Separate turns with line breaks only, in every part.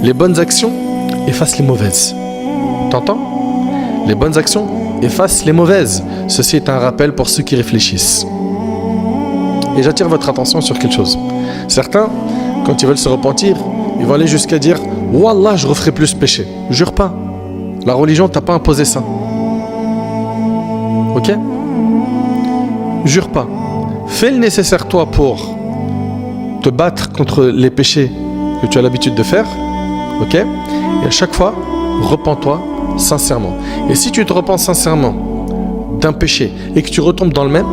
les bonnes actions effacent les mauvaises. T'entends? Les bonnes actions effacent les mauvaises. Ceci est un rappel pour ceux qui réfléchissent. Et j'attire votre attention sur quelque chose. Certains, quand ils veulent se repentir, ils vont aller jusqu'à dire « Wallah, je referai plus ce péché ». Jure pas. La religion t'a pas imposé ça. Ok? Jure pas. Fais le nécessaire toi pour te battre contre les péchés que tu as l'habitude de faire. Ok? Et à chaque fois, repens-toi sincèrement. Et si tu te repens sincèrement d'un péché et que tu retombes dans le même,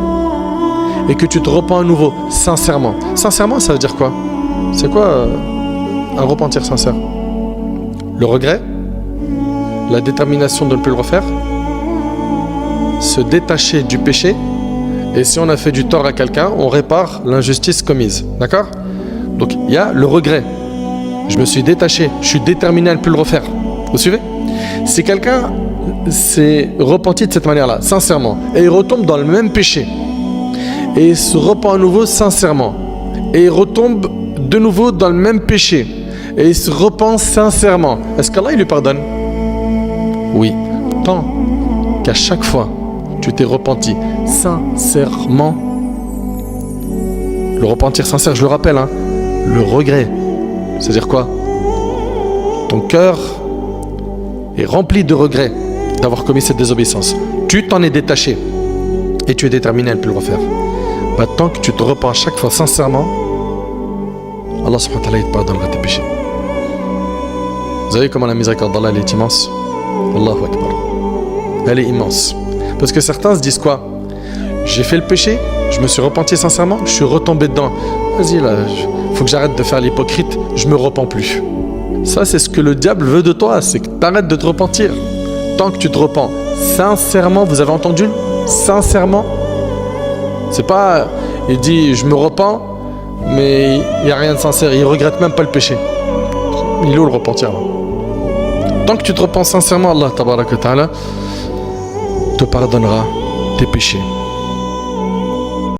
et que tu te repens à nouveau sincèrement. Sincèrement, ça veut dire quoi? C'est quoi un repentir sincère? Le regret, la détermination de ne plus le refaire, se détacher du péché, et si on a fait du tort à quelqu'un, on répare l'injustice commise. D'accord? Donc il y a le regret. Je me suis détaché, je suis déterminé à ne plus le refaire. Vous suivez? Si quelqu'un s'est repenti de cette manière-là, sincèrement, et il retombe dans le même péché, et il se repent à nouveau sincèrement, et il retombe de nouveau dans le même péché, et il se repent sincèrement, est-ce qu'Allah il lui pardonne? Oui, tant qu'à chaque fois tu t'es repenti sincèrement. Le repentir sincère, je le rappelle, hein, le regret, c'est-à-dire quoi? Ton cœur est rempli de regrets d'avoir commis cette désobéissance. Tu t'en es détaché et tu es déterminé à ne plus le refaire. Bah, tant que tu te repens chaque fois sincèrement, Allah subhanahu wa ta'ala te pardonnera tes péchés. Vous savez comment la miséricorde d'Allah elle est immense? Allahu Akbar. Elle est immense. Parce que certains se disent quoi? J'ai fait le péché, je me suis repenti sincèrement, je suis retombé dedans. Vas-y là, faut que j'arrête de faire l'hypocrite, je me repens plus. Ça c'est ce que le diable veut de toi, c'est que tu arrêtes de te repentir. Tant que tu te repens sincèrement, vous avez entendu? Sincèrement. C'est pas, il dit je me repens, mais il n'y a rien de sincère, il regrette même pas le péché. Il est où le repentir là? Tant que tu te repens sincèrement, Allah tabaraka wa ta'ala te pardonnera tes péchés.